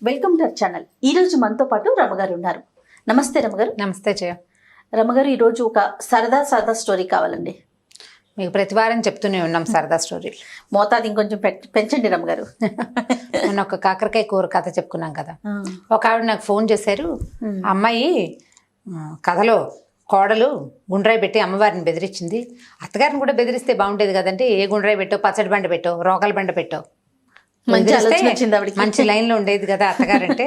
Welcome to our channel. ఈ రోజు మనతో పాటు రమగారు ఉన్నారు. నమస్తే రమగారు. నమస్తే జయ. రమగారు, ఈరోజు ఒక సరదా స్టోరీ కావాలండి. మీకు ప్రతివారం చెప్తూనే ఉన్నాం సరదా స్టోరీ. మోతాదు ఇంకొంచెం పెంచండి రమగారు. మొన్న ఒక కాకరకాయ కూర కథ చెప్పుకున్నాం కదా. ఒక ఆవిడ నాకు ఫోన్ చేశారు. అమ్మాయి కథలో కోడలు గుండ్రాయి పెట్టి అమ్మవారిని బెదిరించింది. అత్తగారిని కూడా బెదిరిస్తే బాగుండేది కదంటే, ఏ గుండ్రాయి పెట్టో, పచ్చడి బండ పెట్టో, రోకల బండ పెట్టో, మంచి లైన్ లో ఉండేది కదా అత్తగారంటే.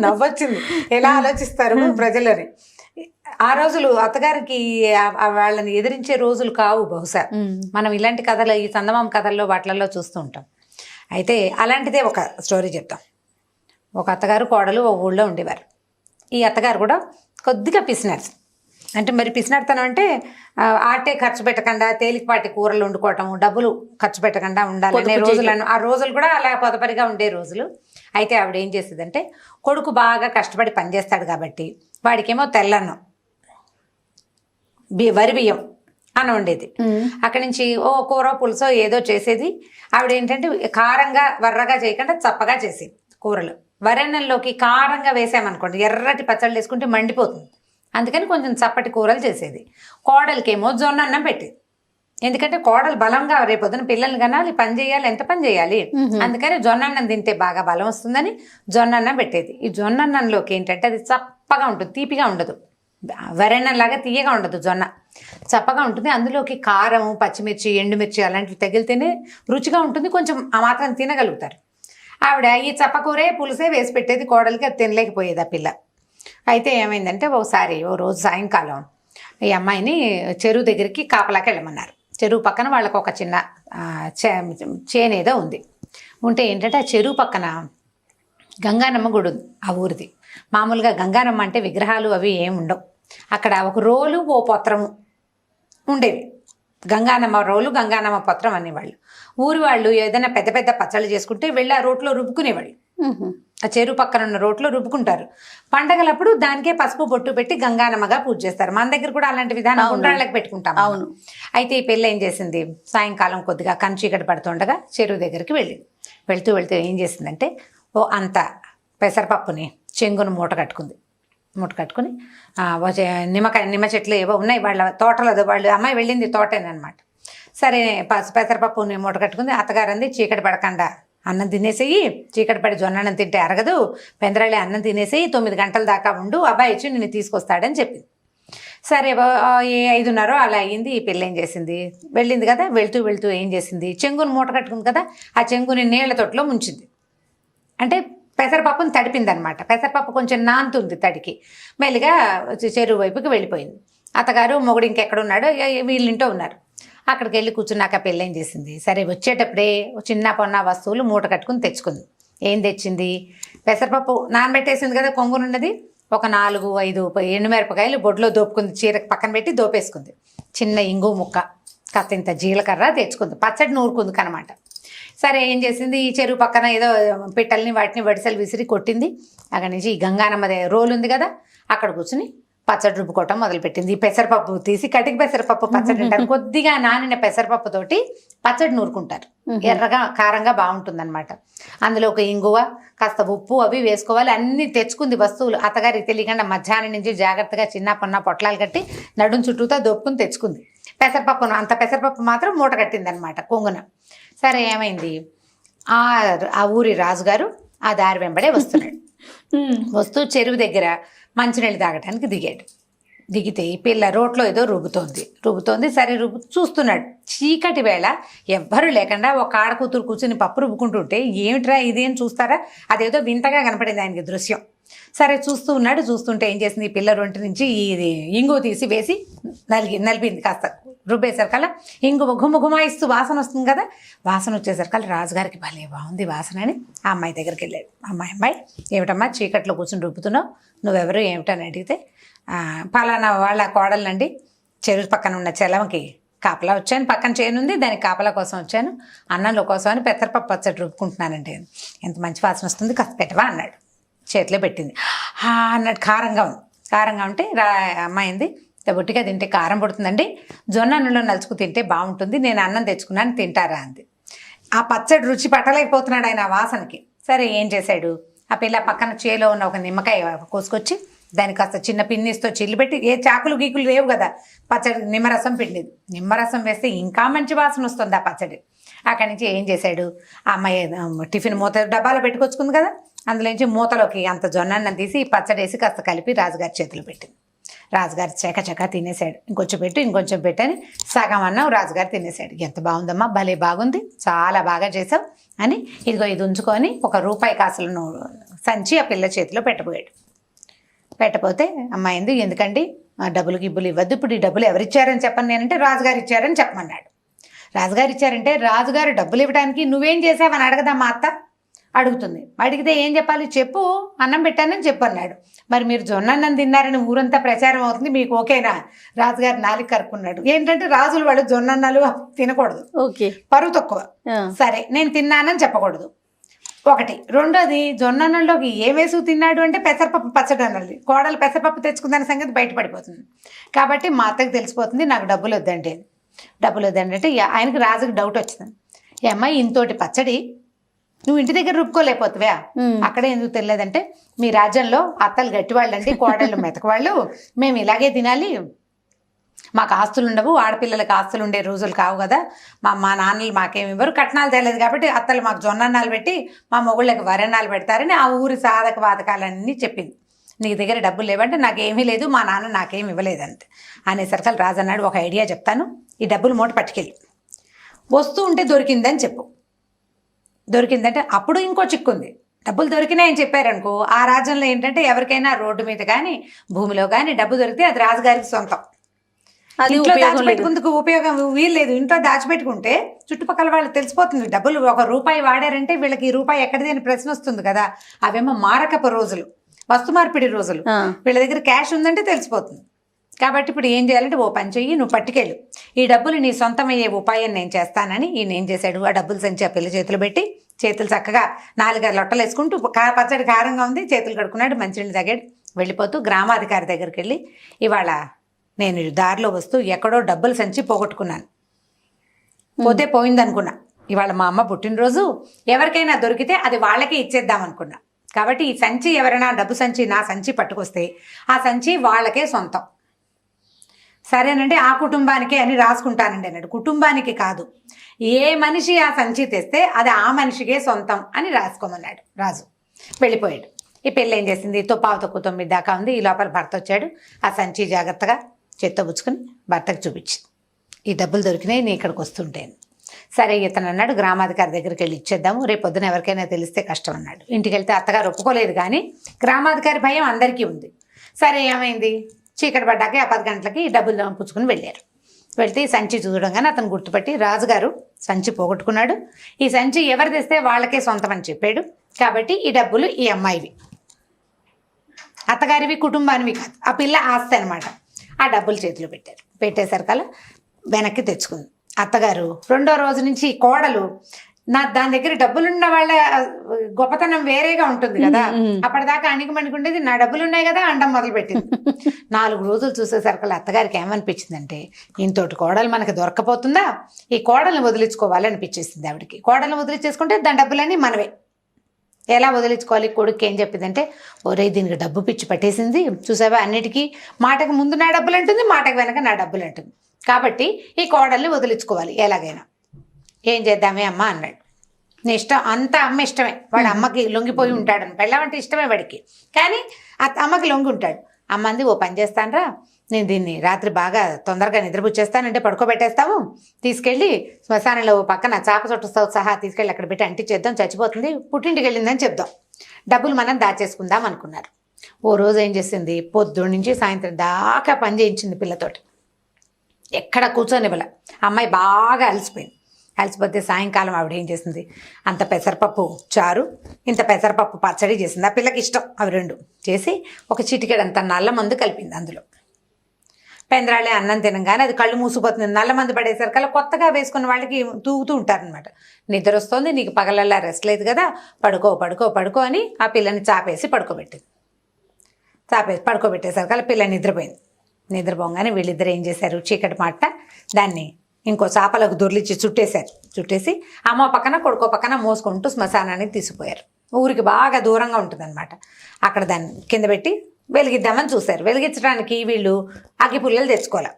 నవ్వొచ్చింది. ఎలా ఆలోచిస్తారు ప్రజలని. ఆ రోజులు అత్తగారికి వాళ్ళని ఎదిరించే రోజులు కావు బహుశా. మనం ఇలాంటి కథలు, ఈ చందమామ కథల్లో వాటిలలో చూస్తూ ఉంటాం. అయితే అలాంటిదే ఒక స్టోరీ చెప్తాం. ఒక అత్తగారు కోడలు ఒక ఊళ్ళో ఉండేవారు. ఈ అత్తగారు కూడా కొద్దిగా పిసినారు. అంటే మరి పిసినాడుతనం అంటే ఆటే ఖర్చు పెట్టకుండా తేలికపాటి కూరలు వండుకోవటం, డబ్బులు ఖర్చు పెట్టకుండా ఉండాలనే రోజులను, ఆ రోజులు కూడా అలా పొదపరిగా ఉండే రోజులు. అయితే ఆవిడ ఏం చేసేదంటే, కొడుకు బాగా కష్టపడి పనిచేస్తాడు కాబట్టి వాడికేమో తెల్లన్నం, వరి బియ్యం అని ఉండేది. అక్కడి నుంచి ఓ కూర పులుసో ఏదో చేసేది. ఆవిడ ఏంటంటే కారంగా వర్రగా చేయకుండా చప్పగా చేసేది కూరలు. వరెన్నంలోకి కారంగా వేసామనుకోండి, ఎర్రటి పచ్చళ్ళు వేసుకుంటే మండిపోతుంది. అందుకని కొంచెం చప్పటి కూరలు చేసేది. కోడలికేమో జొన్న అన్నం పెట్టేది. ఎందుకంటే కోడలు బలంగా రేపొద్దున పిల్లల్ని కనాలి, పని చేయాలి, ఎంత పని చేయాలి. అందుకని జొన్న అన్నం తింటే బాగా బలం వస్తుందని జొన్న అన్నం పెట్టేది. ఈ జొన్న అన్నంలోకి ఏంటంటే అది చప్పగా ఉంటుంది, తీపిగా ఉండదు. వరెన్నంలాగా తీయగా ఉండదు, జొన్న చప్పగా ఉంటుంది. అందులోకి కారం, పచ్చిమిర్చి, ఎండుమిర్చి అలాంటివి తగిలితేనే రుచిగా ఉంటుంది. కొంచెం ఆ మాత్రం తినగలుగుతారు. ఆవిడ ఈ చప్పకూరే పులుసే వేసి పెట్టేది కోడలికి. అది తినలేకపోయేది ఆ పిల్ల. అయితే ఏమైందంటే, ఒకసారి ఓ రోజు సాయంకాలం ఈ అమ్మాయిని చెరువు దగ్గరికి కాపలాకి వెళ్ళమన్నారు. చెరువు పక్కన వాళ్ళకు ఒక చిన్న చేనేదో ఉంది. ఉంటే ఏంటంటే ఆ చెరువు పక్కన గంగానమ్మ గుడి ఉంది ఆ ఊరిది. మామూలుగా గంగానమ్మ అంటే విగ్రహాలు అవి ఏమి ఉండవు. అక్కడ ఒక రోలు, ఓ పత్రము ఉండేవి. గంగానమ్మ రోలు, గంగానమ్మ పత్రం అనేవాళ్ళు. ఊరి వాళ్ళు ఏదైనా పెద్ద పెద్ద పచ్చళ్ళు చేసుకుంటే వెళ్ళి ఆ రోట్లో రుబ్బుకునేవాళ్ళు. ఆ చెరువు పక్కన ఉన్న రోట్లో రుబ్బుకుంటారు. పండగలప్పుడు దానికే పసుపు బొట్టు పెట్టి గంగానమ్మగా పూజ చేస్తారు. మన దగ్గర కూడా అలాంటి విధానం గుండ్రాళ్ళకి పెట్టుకుంటాం. అవును. అయితే ఈ పెళ్ళి ఏం చేసింది, సాయంకాలం కొద్దిగా చీకటి పడుతుండగా చెరువు దగ్గరికి వెళ్తూ ఏం చేసిందంటే, ఓ అంత పెసరపప్పుని చెంగును మూట కట్టుకుని నిమ్మ చెట్లు ఏవో ఉన్నాయి వాళ్ళ తోటలో. వాళ్ళు అమ్మాయి వెళ్ళింది తోటేనమాట. సరే పెసరపప్పుని మూట కట్టుకుంది. అత్తగారంది, చీకటి పడకుండా అన్నం తినేసేయి, చీకటి పడి జొన్న అన్నం తింటే అరగదు, పెందరాళి అన్నం తినేసేయి, 9 గంటల దాకా ఉండు, అబ్బాయి వచ్చి నిన్ను తీసుకొస్తాడని చెప్పింది. సరే 5:30 అలా అయ్యింది. ఈ పిల్ల ఏం చేసింది, వెళ్ళింది కదా, వెళ్తూ ఏం చేసింది, చెంగుని మూట కట్టుకుంది కదా, ఆ చెంగుని నీళ్ల తొట్టులో ముంచింది. అంటే పెసరపప్పుని తడిపిందనమాట. పెసరపప్పు కొంచెం నానుతుంది తడికి. మెల్లిగా చెరువు వైపుకి వెళ్ళిపోయింది. అత్తగారు మొగుడు ఇంకెక్కడున్నాడో, వీళ్ళింటో ఉన్నారు. అక్కడికి వెళ్ళి కూర్చున్నాక పెళ్ళి ఏం చేసింది, సరే వచ్చేటప్పుడే చిన్న పొన్న వస్తువులు మూట కట్టుకుని తెచ్చుకుంది. ఏం తెచ్చింది, పెసరపప్పు నానబెట్టేసింది కదా కొంగునున్నది, ఒక 4-5 ఎండుమిరపకాయలు బొడ్లో దోపుకుంది. చీర పక్కన పెట్టి దోపేసుకుంది. చిన్న ఇంగు ముక్క, కాస్త ఇంత జీలకర్ర తెచ్చుకుంది. పచ్చడి నూరుకుంది కనమాట. సరే ఏం చేసింది, ఈ చెరువు పక్కన ఏదో పిట్టల్ని వాటిని వడిసెలు విసిరి కొట్టింది. అక్కడి నుంచి ఈ గంగానమ్మదే రోలు ఉంది కదా, అక్కడ కూర్చుని పచ్చడి రుబ్బుకోవటం మొదలుపెట్టింది. ఈ పెసరపప్పు తీసి, కటిక పెసరపప్పు పచ్చడి అంటారు. కొద్దిగా నానిన పెసరపప్పుతోటి పచ్చడి నూరుకుంటారు. ఎర్రగా కారంగా బాగుంటుందన్నమాట. అందులో ఒక ఇంగువ, కాస్త ఉప్పు అవి వేసుకోవాలి. అన్నీ తెచ్చుకుంది వస్తువులు. అత్తగారికి తెలియకుండా మధ్యాహ్నం నుంచి జాగ్రత్తగా చిన్న పొన్న పొట్లాలు కట్టి నడుం చుట్టూతో దొప్పుకుని తెచ్చుకుంది. పెసరపప్పును అంత పెసరపప్పు మాత్రం మూట కట్టింది అనమాట కొంగున. సరే ఏమైంది, ఆ ఊరి రాజుగారు ఆ దారి వెంబడే వస్తున్నాడు. వస్తూ చెరువు దగ్గర మంచినీళ్ళు తాగడానికి దిగితే ఈ పిల్ల రోట్లో ఏదో రుబ్బుతోంది. సరే చూస్తున్నాడు. చీకటి వేళ ఎవ్వరూ లేకుండా ఒక ఆడ కూతురు కూర్చుని పప్పు రుబ్బుకుంటుంటే, ఏమిట్రా ఇది అని చూస్తారా, అదేదో వింతగా కనపడింది ఆయనకి దృశ్యం. సరే చూస్తుంటే ఏం చేసింది, ఈ పిల్ల రొంటి నుంచి ఇది ఇంగువ తీసి వేసి నలిపింది. కాస్త రుబ్బేసరికల్లా ఇంగువ గుమాయిస్తూ వాసన వస్తుంది కదా, వాసన వచ్చేసరికల్లా రాజుగారికి భలే బాగుంది వాసన అని ఆ అమ్మాయి దగ్గరికి వెళ్ళాడు. అమ్మాయి ఏమిటమ్మా చీకట్లో కూర్చుని రుబ్బుతున్నావు, నువ్వెవరు ఏమిటని అడిగితే, పలానా వాళ్ళ కోడలండి, చెరువు పక్కన ఉన్న చెలవకి కాపలా వచ్చాను, పక్కన చేయనుంది దానికి కాపలా కోసం వచ్చాను, అన్నంలో కోసం అని పెసరపప్పు పచ్చడి రుబ్బుకుంటున్నానంటే, ఎంత మంచి వాసన వస్తుంది, కాస్త పెట్టవా అన్నాడు. చేతిలో పెట్టింది. అన్నాడు. కారంగా ఉంటే అమ్మాయింది, బొట్టిగా తింటే కారం పడుతుందండి, జొన్న అన్నంలో నలుచుకు తింటే బాగుంటుంది, నేను అన్నం తెచ్చుకున్నాను తింటారా అంది. ఆ పచ్చడి రుచి పట్టలేకపోతున్నాడు ఆయన ఆ వాసనకి. సరే ఏం చేశాడు, ఆ పిల్ల పక్కన చేలో ఉన్న ఒక నిమ్మకాయ కోసుకొచ్చి దానికి కాస్త చిన్న పిన్నిస్తో చిల్లు పెట్టి, ఏ చాకులు గీకులు లేవు కదా, పచ్చడి నిమ్మరసం పిండిది. నిమ్మరసం వేస్తే ఇంకా మంచి వాసన వస్తుంది ఆ పచ్చడి. అక్కడి నుంచి ఏం చేశాడు, ఆ అమ్మాయి టిఫిన్ మూత డబ్బాలో పెట్టుకొచ్చుకుంది కదా, అందులోంచి మూతలోకి అంత జొన్నన్నం తీసి పచ్చడి వేసి కాస్త కలిపి రాజుగారి చేతులు పెట్టింది. రాజుగారు చకచకా తినేశాడు. ఇంకొంచెం పెట్టని సగం అన్నం రాజుగారు తినేశాడు. ఎంత బాగుందమ్మా, భలే బాగుంది, చాలా బాగా చేసావు అని ఇదిగో ఇది ఉంచుకొని ఒక రూపాయి కాసులను సంచి ఆ పిల్ల చేతిలో పెట్టబోయాడు. పెట్టపోతే అమ్మాయింది, ఎందుకండి డబ్బులు గిబ్బులు ఇవ్వద్దు, ఇప్పుడు ఈ డబ్బులు ఎవరిచ్చారని చెప్పను నేనంటే రాజుగారు ఇచ్చారని చెప్పమన్నాడు. రాజుగారు ఇచ్చారంటే రాజుగారు డబ్బులు ఇవ్వడానికి నువ్వేం చేసావని అడగదా మా అత్త అడుగుతుంది. అడిగితే ఏం చెప్పాలి, చెప్పు అన్నం పెట్టానని చెప్పు అన్నాడు. మరి మీరు జొన్నన్నం తిన్నారని ఊరంతా ప్రచారం అవుతుంది, మీకు ఓకేనా? రాజుగారు నాలుగు కరుక్కున్నాడు. ఏంటంటే రాజులు వాళ్ళు జొన్నన్నాలు తినకూడదు, ఓకే, పరువు తక్కువ. సరే నేను తిన్నానని చెప్పకూడదు ఒకటి. రెండోది, జొన్నన్నంలోకి ఏ వేసు తిన్నాడు అంటే పెసరపప్పు పచ్చడి అన్నది. కోడలు పెసరపప్పు తెచ్చుకుందన్న సంగతి బయటపడిపోతుంది. కాబట్టి మా అత్తకి తెలిసిపోతుంది నాకు డబ్బులు వద్దండి. డబ్బులు వద్దండి అంటే ఆయనకి రాజుకి డౌట్ వచ్చింది. ఏ అమ్మాయి ఇంతోటి పచ్చడి నువ్వు ఇంటి దగ్గర రుబ్బుకోలేకపోతావా? అక్కడే ఎందుకు తెలియదంటే, మీ రాజ్యంలో అత్తలు గట్టివాళ్ళు అండి, కోడళ్ళు మెతకవాళ్ళు, మేము ఇలాగే తినాలి, మాకు ఆస్తులు ఉండవు, ఆడపిల్లలకి ఆస్తులు ఉండే రోజులు కావు కదా, మా నాన్నలు మాకేమి ఇవ్వరు, కట్నాలు తెలియదు కాబట్టి అత్తలు మాకు జొన్నన్నాలు పెట్టి మా మొగుళ్ళకి వరణాలు పెడతారని ఆ ఊరి సాధక బాధకాలన్నీ చెప్పింది. నీ దగ్గర డబ్బులు లేవంటే నాకేమీ లేదు, మా నాన్న నాకేమి ఇవ్వలేదంతే అనేసరికి రాజు అన్నాడు, ఒక ఐడియా చెప్తాను, ఈ డబ్బులు మూట పట్టుకెళ్ళి వస్తూ ఉంటే దొరికిందని చెప్పు. దొరికిందంటే అప్పుడు ఇంకో చిక్కుంది, డబ్బులు దొరికినాయని చెప్పారనుకో, ఆ రాజ్యంలో ఏంటంటే ఎవరికైనా రోడ్డు మీద కానీ భూమిలో కానీ డబ్బు దొరికితే అది రాజుగారికి సొంతం. ఇంట్లో దాచిపెట్టుకుందుకు ఉపయోగం వీల్లేదు. ఇంట్లో దాచిపెట్టుకుంటే చుట్టుపక్కల వాళ్ళకి తెలిసిపోతుంది, డబ్బులు ఒక రూపాయి వాడారంటే వీళ్ళకి ఈ రూపాయి ఎక్కడిది అని ప్రశ్న వస్తుంది కదా. అవేమో మారకపు రోజులు, వస్తు మార్పిడి రోజులు, వీళ్ళ దగ్గర క్యాష్ ఉందంటే తెలిసిపోతుంది. కాబట్టి ఇప్పుడు ఏం చేయాలంటే, ఓ పని చెయ్యి, నువ్వు పట్టుకెళ్ళు, ఈ డబ్బులు నీ సొంతమయ్యే ఉపాయం నేను చేస్తానని ఈయన ఏం చేశాడు, ఆ డబ్బులు సంచి ఆ పిల్ల చేతులు పెట్టి, చేతులు చక్కగా 4 లొట్టలు వేసుకుంటూ, పచ్చడి కారంగా ఉంది, చేతులు కడుక్కున్నాడు, మంచినీళ్ళు తాగాడు. వెళ్ళిపోతూ గ్రామాధికారి దగ్గరికి వెళ్ళి, ఇవాళ నేను దారిలో వస్తూ ఎక్కడో డబ్బులు సంచి పోగొట్టుకున్నాను, పోతే పోయిందనుకున్నా, ఇవాళ మా అమ్మ పుట్టినరోజు, ఎవరికైనా దొరికితే అది వాళ్ళకే ఇచ్చేద్దాం అనుకున్నా, కాబట్టి ఈ సంచి ఎవరైనా డబ్బు సంచి నా సంచి పట్టుకొస్తే ఆ సంచి వాళ్ళకే సొంతం, సరేనండి ఆ కుటుంబానికే అని రాసుకుంటానండి అన్నాడు. కుటుంబానికి కాదు, ఏ మనిషి ఆ సంచి తెస్తే అది ఆ మనిషికే సొంతం అని రాసుకోమన్నాడు రాజు. వెళ్ళిపోయాడు. ఈ పెళ్ళి ఏం చేసింది, 9:09 దాకా ఉంది. ఈ లోపల భర్త వచ్చాడు. ఆ సంచి జాగ్రత్తగా చేత్తో పుచ్చుకొని భర్తకు చూపించింది, ఈ డబ్బులు దొరికినాయి నీ ఇక్కడికి వస్తుంటేను. సరే ఇతను అన్నాడు, గ్రామాధికారి దగ్గరికి వెళ్ళి ఇచ్చేద్దాము, రేపు పొద్దున ఎవరికైనా తెలిస్తే కష్టం అన్నాడు. ఇంటికి వెళ్తే అత్తగారు ఒప్పుకోలేదు, కానీ గ్రామాధికారి భయం అందరికీ ఉంది. సరే ఏమైంది, చీకటి పడ్డాక 10 గంటలకి డబ్బులు పుచ్చుకుని వెళ్ళారు. వెళ్తే ఈ సంచి చూడగానే అతను గుర్తుపట్టి, రాజుగారు సంచి పోగొట్టుకున్నాడు, ఈ సంచి ఎవరు తెస్తే వాళ్ళకే సొంతం అని చెప్పాడు, కాబట్టి ఈ డబ్బులు ఈ అమ్మాయివి, అత్తగారివి, కుటుంబానివి కాదు, ఆ పిల్ల ఆస్తి అనమాట. ఆ డబ్బులు చేతిలో పెట్టారు. పెట్టేసరికల్లా వెనక్కి తెచ్చుకుంది. అత్తగారు 2వ రోజు నుంచి కోడలు, దాని దగ్గర డబ్బులున్న వాళ్ళ గొప్పతనం వేరేగా ఉంటుంది కదా, అప్పటిదాకా అణిగిమణిగుండేది, నా డబ్బులు ఉన్నాయి కదా అండం మొదలు పెట్టింది. 4 రోజులు చూసేసరికి అత్తగారికి ఏమనిపించిందంటే, ఇంతోటి కోడలు మనకి దొరకపోతుందా, ఈ కోడల్ని వదిలించుకోవాలి అనిపించేసింది ఆవిడకి. కోడల్ని వదిలించేసుకుంటే దాని డబ్బులన్నీ మనవే. ఎలా వదిలించుకోవాలి, కొడుకు ఏం చెప్పిందంటే, ఒరే దీనికి డబ్బు పిచ్చి పట్టేసింది చూసావా, అన్నిటికీ మాటకు ముందు నా డబ్బులు అంటుంది, మాటకు వెనక నా డబ్బులు అంటుంది, కాబట్టి ఈ కోడల్ని వదిలించుకోవాలి ఎలాగైనా. ఏం చేద్దామే అమ్మ అన్నాడు. నీ ఇష్టం, అంతా అమ్మ ఇష్టమే, వాడు అమ్మకి లొంగిపోయి ఉంటాడని, పెళ్ళామంటే ఇష్టమే వాడికి, కానీ అమ్మకి లొంగి ఉంటాడు. అమ్మ అంది, ఓ పని చేస్తానరా, నేను దీన్ని రాత్రి బాగా తొందరగా నిద్రపుచ్చేస్తానంటే పడుకోబెట్టేస్తాము, తీసుకెళ్ళి శ్మశానంలో పక్కన చాప చుట్టూ సహా తీసుకెళ్ళి అక్కడ పెట్టి అంటించేద్దాం, చచ్చిపోతుంది, పుట్టింటికి వెళ్ళిందని చెప్దాం, డబ్బులు మనం దాచేసుకుందాం అనుకున్నారు. ఓ రోజు ఏం చేసింది, పొద్దున్న నుంచి సాయంత్రం దాకా పని చేయించింది పిల్లతోటి, ఎక్కడ కూర్చొనివ్వలే. అమ్మాయి బాగా అలసిపోతే సాయంకాలం ఆవిడ ఏం చేసింది, అంత పెసరపప్పు చారు, ఇంత పెసరపప్పు పచ్చడి చేసింది. ఆ పిల్లకి ఇష్టం అవి 2 చేసి, ఒక చిటికెడంత నల్ల మందు కలిపింది అందులో. పెందరాళ్ళే అన్నం తినగానే అది కళ్ళు మూసిపోతుంది. నల్ల మందు పడేసరికల్లా కొత్తగా వేసుకున్న వాళ్ళకి తూగుతూ ఉంటారనమాట. నిద్ర వస్తుంది, నీకు పగలల్లా రెస్ట్ లేదు కదా, పడుకో అని ఆ పిల్లని చాపేసి పడుకోబెట్టేసరికల్లా పిల్ల నిద్రపోయింది. నిద్రపోగానే వీళ్ళిద్దరు ఏం చేశారు, చీకటి మాట దాన్ని ఇంకో చాపలకు దొర్లిచ్చి చుట్టేసి అమ్మ పక్కన కొడుకో పక్కన మోసుకుంటూ శ్మశానానికి తీసుకుపోయారు. ఊరికి బాగా దూరంగా ఉంటుంది అనమాట. అక్కడ దాన్ని కింద పెట్టి వెలిగిద్దామని చూశారు. వెలిగించడానికి వీళ్ళు అగ్గి పుల్లలు తెచ్చుకోవాలి.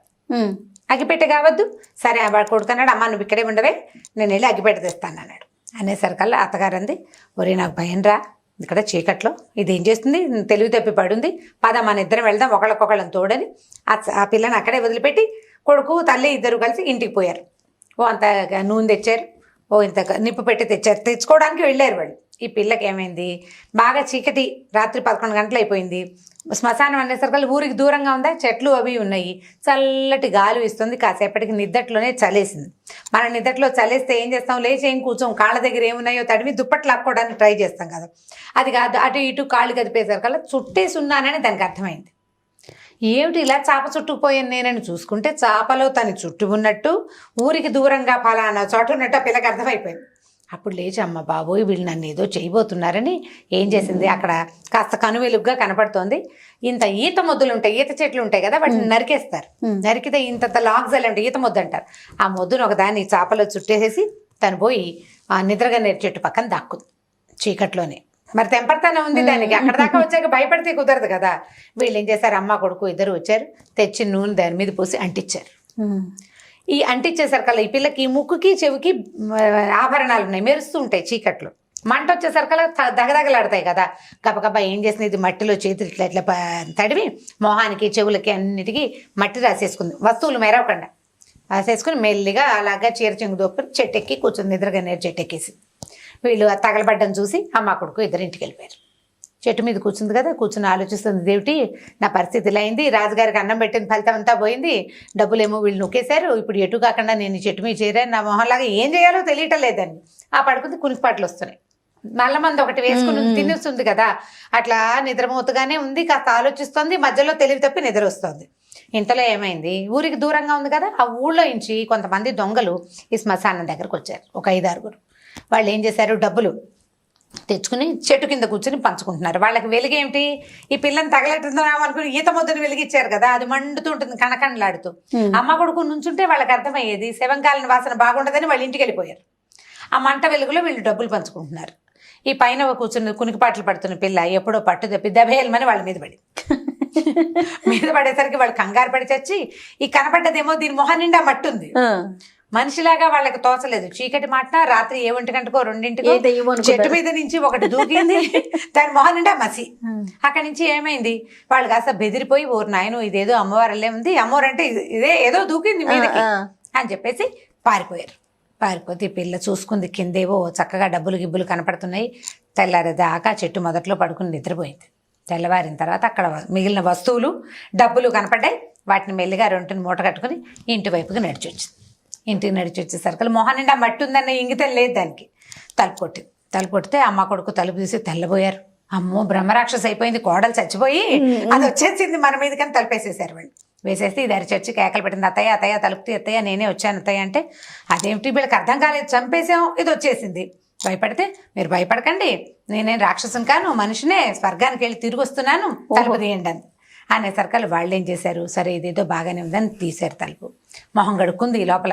అగ్గిపెట్టె కావద్దు. సరే వాడు కొడుకున్నాడు, అమ్మ నువ్వు ఇక్కడే ఉండవే, నేను వెళ్ళి అగ్గిపెట్టె తెస్తాను అన్నాడు. అనేసరికల్లా అత్తగారు అంది, ఒరే నాకు భయం రా, ఇక్కడ చీకట్లో ఇది ఏం చేస్తుంది, తెలివి తప్పి పడుంది, పద మన ఇద్దరం వెళ్దాం ఒకళ్ళకొకళ్ళని తోడని ఆ పిల్లని అక్కడే వదిలిపెట్టి కొడుకు తల్లి ఇద్దరు కలిసి ఇంటికి పోయారు. ఓ అంత నూనె తెచ్చారు, ఓ ఇంత నిప్పు పెట్టి తెచ్చారు. తెచ్చుకోవడానికి వెళ్ళారు వాళ్ళు. ఈ పిల్లకి ఏమైంది, బాగా చీకటి, రాత్రి 11 గంటలు అయిపోయింది. శ్మశానం అనేసరికి ఊరికి దూరంగా ఉందా, చెట్లు అవి ఉన్నాయి, చల్లటి గాలి ఇస్తుంది. కాసేపటికి నిద్దట్లోనే చలేసింది. మన నిద్దట్లో చలేస్తే ఏం చేస్తాం, లేచి ఏం కూర్చోం, కాళ్ళ దగ్గర ఏమున్నాయో తడివి దుప్పట్లు లాక్కోవడానికి ట్రై చేస్తాం కదా. అది కాదు, అటు ఇటు కాళ్ళు కదిపేసరికల్లా చుట్టేసి ఉన్నానని దానికి అర్థమైంది. ఏమిటి ఇలా చాప చుట్టుకుపోయాను నేనని చూసుకుంటే చాపలో తను చుట్టూ ఉన్నట్టు, ఊరికి దూరంగా ఫలానా చోట ఉన్నట్టు ఆ పిల్లకి అర్థమైపోయింది. అప్పుడు లేచి అమ్మ బాబోయ్ వీళ్ళు నన్ను ఏదో చేయబోతున్నారని ఏం చేసింది, అక్కడ కాస్త కనువెలుగ్గా కనపడుతోంది. ఇంత ఈత మొద్దులు ఉంటాయి, ఈత చెట్లు ఉంటాయి కదా, వాటిని నరికేస్తారు. నరికితే ఇంత లాగ్జల్ అంటే ఈత మొద్దు అంటారు. ఆ మొద్దును ఒకదాన్ని చాపలో చుట్టేసేసి తను పోయి ఆ నిద్రగా నేరు చెట్టు పక్కన దాక్కుంది చీకట్లోనే. మరి తెంపర్తానే ఉంది దానికి. అక్కడ దాకా వచ్చాక భయపడితే కుదరదు కదా. వీళ్ళు ఏం చేశారు, అమ్మ కొడుకు ఇద్దరు వచ్చారు, తెచ్చి నూనె దాని మీద పోసి అంటించారు. ఈ అంటించేసరికల్లా ఈ పిల్లకి ముక్కుకి చెవికి ఆభరణాలు ఉన్నాయి, మెరుస్తూ ఉంటాయి చీకట్లో. మంట వచ్చేసరికల్లా దగదగలాడతాయి కదా. గబగబా ఏం చేసింది, ఇది మట్టిలో చేతులు ఇట్లా ఇట్లా తడివి మొహానికి చెవులకి అన్నిటికీ మట్టి రాసేసుకుంది, వస్తువులు మెరవకుండా రాసేసుకుని మెల్లిగా అలాగా చీర చెంగు దొప్పుని చెట్టు ఎక్కి కూర్చుంది. నిద్రగా నేరు చెట్టు ఎక్కేసి వీళ్ళు తగలబడ్డం చూసి అమ్మ కొడుకు ఇద్దరు ఇంటికి వెళ్ళిపోయారు. చెట్టు మీద కూర్చుంది కదా, కూర్చుని ఆలోచిస్తుంది, దేవుటి నా పరిస్థితి ఇలా అయింది, రాజుగారికి అన్నం పెట్టిన ఫలితం అంతా పోయింది, డబ్బులేమో వీళ్ళు నొక్కేశారు, ఇప్పుడు ఎటు కాకుండా నేను చెట్టు మీద చేరాను, నా మొహంలాగా ఏం చేయాలో తెలియటం లేదని ఆ పడుకుంది. కునికిపాట్లు వస్తున్నాయి, నల్ల మంది ఒకటి వేసుకుని తినేస్తుంది కదా, అట్లా నిద్రమూతగానే ఉంది. కాస్త ఆలోచిస్తుంది, మధ్యలో తెలివి తప్పి నిద్ర వస్తుంది. ఇంతలో ఏమైంది, ఊరికి దూరంగా ఉంది కదా, ఆ ఊళ్ళో నుంచి కొంతమంది దొంగలు ఈ శ్మశానం దగ్గరకు వచ్చారు, ఒక 5-6. వాళ్ళు ఏం చేశారు, డబ్బులు తెచ్చుకుని చెట్టు కింద కూర్చుని పంచుకుంటున్నారు. వాళ్ళకి వెలిగేమిటి, ఈ పిల్లని తగలెట్టుతున్నాం అనుకుని ఈత ముద్దని వెలిగిచ్చారు కదా, అది మండుతూ ఉంటుంది కణకణలాడుతూ. అమ్మ కొడుకు నుంచుంటే వాళ్ళకి అర్థమయ్యేది శవంకాలని వాసన బాగుండదని వాళ్ళ ఇంటికి వెళ్ళిపోయారు. ఆ మంట వెలుగులో వీళ్ళు డబ్బులు పంచుకుంటున్నారు. ఈ పైన కూర్చుని కునికిపాట్లు పడుతున్న పిల్ల ఎప్పుడో పట్టు తప్పి దబేయమని వాళ్ళ మీద పడి మీద పడేసరికి వాళ్ళు కంగారు పడి చచ్చి, ఈ కనపడ్డదేమో దీని మొహం నిండా మట్టి ఉంది. మనిషిలాగా వాళ్ళకి తోచలేదు. చీకటి మాట రాత్రి 1 గంటకో 2 చెట్టు మీద నుంచి ఒకటి దూకింది, దాని మొహం నిండా మసి. అక్కడి నుంచి ఏమైంది, వాళ్ళు కాస్త బెదిరిపోయి, ఓరు నాయను ఇదేదో అమ్మవారల్లే ఉంది, అమ్మవారు అంటే ఇదే ఏదో దూకింది మీదకి అని చెప్పేసి పారిపోయారు. పారిపోతే పిల్ల చూసుకుంది, కిందేవో చక్కగా డబ్బులు గిబ్బులు కనపడుతున్నాయి. తెల్లారేదాకా చెట్టు మొదట్లో పడుకుని నిద్రపోయింది. తెల్లవారిన తర్వాత అక్కడ మిగిలిన వస్తువులు డబ్బులు కనపడ్డాయి. వాటిని మెల్లిగా 2 మూట కట్టుకుని ఇంటి వైపుకి నడిచి వచ్చింది. ఇంటికి నడిచి వచ్చేసరికి మొహం నిండా మట్టి ఉందన్న ఇంగితం లేదు దానికి. తలుపు కొట్టితే అమ్మ కొడుకు తలుపు తీసి తెల్లబోయారు. అమ్మో బ్రహ్మరాక్షస అయిపోయింది, కోడలు చచ్చిపోయి అది వచ్చేసింది మన మీద, కానీ తలుపేసేసారు వాళ్ళు. వేసేస్తే ఇది అరిచొచ్చి కేకలు పెట్టింది, అత్తయ్య తలుపు అత్తయ్య నేనే వచ్చాను అత్తయ్య అంటే, అదేమిటి వీళ్ళకి అర్థం కాలేదు, చంపేసాం ఇది వచ్చేసింది. భయపడితే, మీరు భయపడకండి, నేనేం రాక్షసం కాను, మనిషినే, స్వర్గానికి వెళ్ళి తిరిగి వస్తున్నాను, తలుపు తీయండి అని అనేసరికల్ వాళ్ళు ఏం చేశారు, సరే ఇదేదో బాగానే ఉందని తీశారు తలుపు. మొహం కడుక్కుంది, లోపల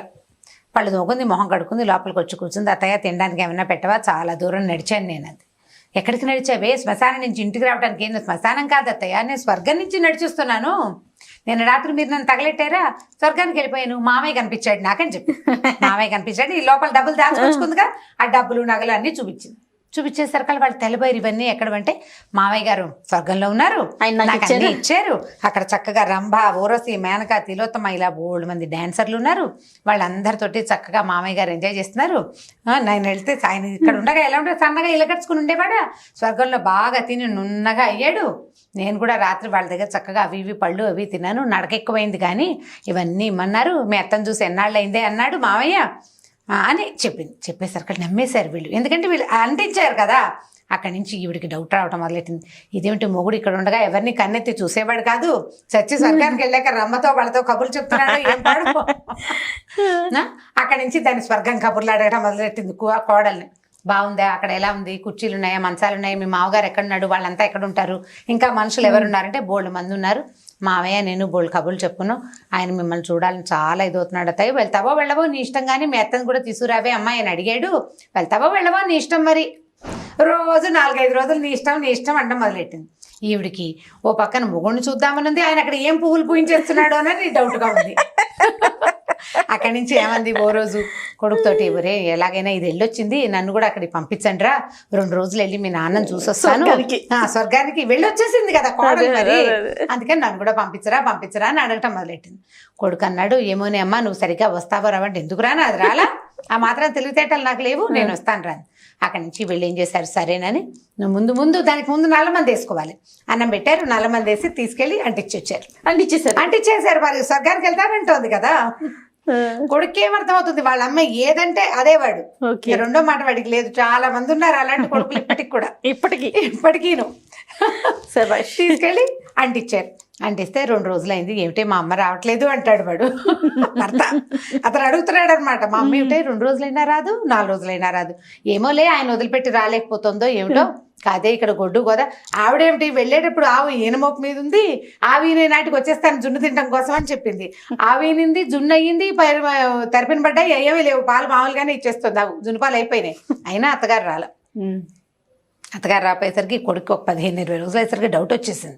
పళ్ళు తోకుంది, మొహం కడుక్కుంది, లోపలికి వచ్చి కూర్చుంది. అత్తయ్య తినడానికి ఏమైనా పెట్టవా, చాలా దూరం నడిచాను నేను. అది ఎక్కడికి నడిచావే, శ్మశానం నుంచి ఇంటికి రావడానికి. ఏందో శ్మశానం కాదు అత్తయ్య, నేను స్వర్గం నుంచి నడిచిస్తున్నాను, నేను రాత్రి మీరు నన్ను తగలెట్టారా, స్వర్గానికి వెళ్ళిపోయాను, మామయ్య కనిపించాడు నాకని చెప్పి. మామయ్య కనిపించాడు, ఈ లోపల డబ్బులు దాచుకొచ్చుకుందిగా, ఆ డబ్బులు నగలు అన్నీ చూపించేసరికి వాళ్ళు తెల్లబోయారు. ఇవన్నీ ఎక్కడమంటే మామయ్య గారు స్వర్గంలో ఉన్నారు, నాకు అన్నీ ఇచ్చారు, అక్కడ చక్కగా రంభ, ఊరసి, మేనక, తిలోత్తమ ఇలా 3 మంది డాన్సర్లు ఉన్నారు, వాళ్ళందరితోటి చక్కగా మామయ్య గారు ఎంజాయ్ చేస్తున్నారు. నేను వెళ్తే ఆయన ఇక్కడ ఉండగా ఎలా ఉంటే సన్నగా ఇలకట్టుకుని ఉండేవాడా, స్వర్గంలో బాగా తిని నున్నగా అయ్యాడు. నేను కూడా రాత్రి వాళ్ళ దగ్గర చక్కగా అవి ఇవి పళ్ళు అవి తిన్నాను, నడక ఎక్కువైంది, కానీ ఇవన్నీ ఇమ్మన్నారు, మీ అత్తను చూసి ఎన్నాళ్ళు అయిందే అన్నాడు మామయ్య అని చెప్పింది. చెప్పేసరికి నమ్మేశారు వీళ్ళు, ఎందుకంటే వీళ్ళు అంటించారు కదా. అక్కడి నుంచి ఈవిడికి డౌట్ రావడం మొదలెట్టింది, ఇదేమిటి మొగుడు ఇక్కడ ఉండగా ఎవరిని కన్నెత్తి చూసేవాడు కాదు, చచ్చి స్వర్గానికి వెళ్ళాక రమ్మతో వాళ్ళతో కబుర్లు చెప్తున్నాడు ఏం పాడు. అక్కడి నుంచి దాన్ని స్వర్గం కబుర్లు అడగడం మొదలెట్టింది కోడల్ని. బాగుందా, అక్కడ ఎలా ఉంది, కుర్చీలు ఉన్నాయా, మంచాలు ఉన్నాయా, మీ మామగారు ఎక్కడున్నాడు, వాళ్ళంతా ఎక్కడ ఉంటారు, ఇంకా మనుషులు ఎవరున్నారంటే 3 మంది ఉన్నారు, మావయ్య నేను బోల్డ్ కబుర్లు చెప్పుకున్నాం, ఆయన మిమ్మల్ని చూడాలని చాలా ఇదవుతున్నాడు అత్తయ్య, వెళ్తావో వెళ్ళవో నీ ఇష్టం, కానీ మీ అత్తని కూడా తీసుకురావే అమ్మాయి అని అడిగాడు, వెళ్తావో వెళ్ళవో నీ ఇష్టం మరి రోజు 4-5 రోజులు నీ ఇష్టం అంట మొదలెట్టింది. ఈవిడికి ఓ పక్కన మొగుడిని చూద్దామని ఉంది, ఆయన అక్కడ ఏం పువ్వులు పూయించేస్తున్నాడు అని డౌట్గా ఉంది. అక్కడి నుంచి ఏమంది ఓ రోజు కొడుకుతోటి, ఒరే ఎలాగైనా ఇది వెళ్ళొచ్చింది, నన్ను కూడా అక్కడికి పంపించండి రా, 2 రోజులు వెళ్ళి మీ నాన్నని చూసొస్తాను, స్వర్గానికి వెళ్ళొచ్చేసింది కదా కోడలు మరి, అందుకని నన్ను కూడా పంపించరా అని అడగటం మొదలెట్టింది. కొడుకు అన్నాడు, ఏమోనే అమ్మా నువ్వు సరిగ్గా వస్తావో రావంటే, ఎందుకు రాను, అది రాలా, ఆ మాత్రం తెలివితేటలు నాకు లేవు, నేను వస్తాను రాను. అక్కడి నుంచి వీళ్ళు ఏం చేశారు, సరేనని ముందు దానికి ముందు నల్లమంది వేసుకోవాలి, అన్నం పెట్టారు, నల్లమంది వేసి తీసుకెళ్లి అంటించేశారు. మరి స్వర్గానికి వెళ్తానంటోంది కదా. కొడుకు ఏమర్థం అవుతుంది, వాళ్ళ అమ్మాయి ఏదంటే అదే వాడు, రెండో మాట వాడికి లేదు. చాలా మంది ఉన్నారు అలాంటి కొడుకులు ఇప్పటికి కూడా, ఇప్పటికీను. తీసుకెళ్ళి అంటిస్తే 2 రోజులైంది, ఏమిటే మా అమ్మ రావట్లేదు అంటాడు వాడు భర్త. అతను అడుగుతున్నాడు అనమాట, మా అమ్మ ఏమిటే 2 రోజులైనా రాదు, 4 రోజులైనా రాదు, ఏమోలే ఆయన వదిలిపెట్టి రాలేకపోతుందో ఏమిటో, కాదే ఇక్కడ గొడ్డు గోదా, ఆవిడేమిటి వెళ్ళేటప్పుడు ఆవు ఈనమోపు మీద ఉంది, ఆవి నాటికి వచ్చేస్తాను జున్ను తినడం కోసం అని చెప్పింది, ఆవినింది జున్ను అయ్యింది, తెరపిన పడ్డాయి, అయ్యేవి లేవు, పాలు మామూలుగానే ఇచ్చేస్తుంది, జున్ను పాలు అయిపోయినాయి, అయినా అత్తగారు రాల. అత్తగారు రాపోయేసరికి కొడుకు ఒక 15-20 రోజులు అయ్యేసరికి డౌట్ వచ్చేసింది,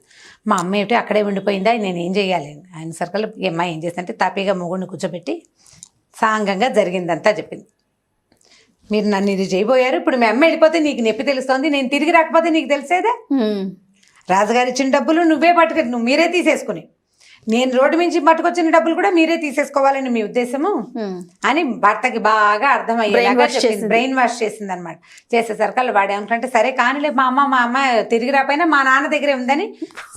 మా అమ్మ ఏమిటి అక్కడే ఉండిపోయిందా, నేను ఏం చేయాలి. ఆయన సర్కల్ ఈ అమ్మాయి ఏం చేసిందంటే తాపీగా మొగుడిని కూర్చోబెట్టి సాంగంగా జరిగిందంతా చెప్పింది. మీరు నన్ను ఇది చేయబోయారు, ఇప్పుడు మీ అమ్మ వెళ్ళిపోతే నీకు నొప్పి తెలుస్తోంది, నేను తిరిగి రాకపోతే నీకు తెలిసేదా, రాజుగారు ఇచ్చిన డబ్బులు నువ్వే నువ్వు మీరే తీసేసుకుని, నేను రోడ్డు నుంచి పట్టుకొచ్చిన డబ్బులు కూడా మీరే తీసేసుకోవాలని మీ ఉద్దేశము అని భర్తకి బాగా అర్థమయ్యేలాగా బ్రెయిన్ వాష్ చేసింది అనమాట. చేసేసరికి వాడు ఏమంటే, సరే కానిలే మా అమ్మ తిరిగి రాపోయినా మా నాన్న దగ్గరే ఉందని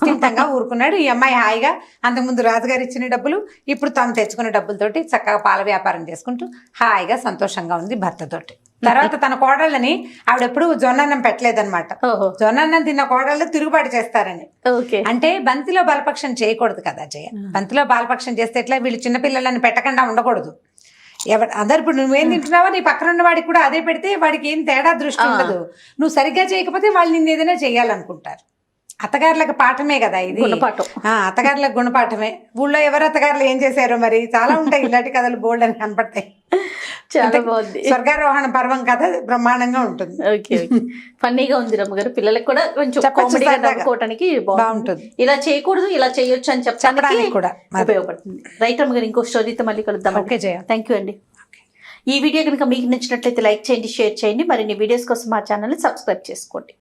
స్థితంగా ఊరుకున్నాడు. ఈ అమ్మాయి హాయిగా అంతకుముందు రాజుగారు ఇచ్చిన డబ్బులు, ఇప్పుడు తను తెచ్చుకున్న డబ్బులతోటి చక్కగా పాల వ్యాపారం చేసుకుంటూ హాయిగా సంతోషంగా ఉంది భర్తతోటి. తర్వాత తన కోడళ్ళని ఆవిడెప్పుడు జొన్నన్నం పెట్టలేదన్నమాట. జొన్నన్నం తిన్న కోడళ్ళు తిరుగుబాటు చేస్తారని. అంటే బంతిలో బలపక్షం చేయకూడదు కదా జయ, బంతిలో బాలపక్షం చేస్తే ఎట్లా, వీళ్ళు చిన్నపిల్లలని పెట్టకుండా ఉండకూడదు. అందరు ఇప్పుడు నువ్వేం తింటున్నావో నీ పక్కన ఉన్న వాడికి కూడా అదే పెడితే వాడికి ఏం తేడా దృష్టి ఉండదు. నువ్వు సరిగ్గా చేయకపోతే వాళ్ళు నిన్ను ఏదైనా చెయ్యాలనుకుంటారు. అత్తగారులకు పాఠమే కదా ఇది, అత్తగారులకు గుణపాఠమే. ఊళ్ళో ఎవరు అత్తగారులు ఏం చేశారో మరి, చాలా ఉంటాయి ఇలాంటి కథలు, బోల్డ్ అని కనపడతాయి. చాలా బాగుంది. స్వర్గారోహణ పర్వం కథ బ్రహ్మాండంగా ఉంటుంది. ఫన్నీగా ఉంది రమ్మగారు, పిల్లలకు కూడా కొంచెం కామెడీగా నవ్వుకోవడానికి బాగుంటుంది. ఇలా చేయకూడదు ఇలా చేయొచ్చు అని చెప్పడానికి కూడా ఉపయోగపడుతుంది. రైట్ రమ్మగారు, ఇంకో స్టోరీతో మళ్ళీ కలుద్దాం. ఓకే జయ, థ్యాంక్ యూ అండి. ఈ వీడియో కనుక మీకు నచ్చినట్లయితే లైక్ చేయండి, షేర్ చేయండి. మరిన్ని వీడియోస్ కోసం మా ఛానల్ని సబ్స్క్రైబ్ చేసుకోండి.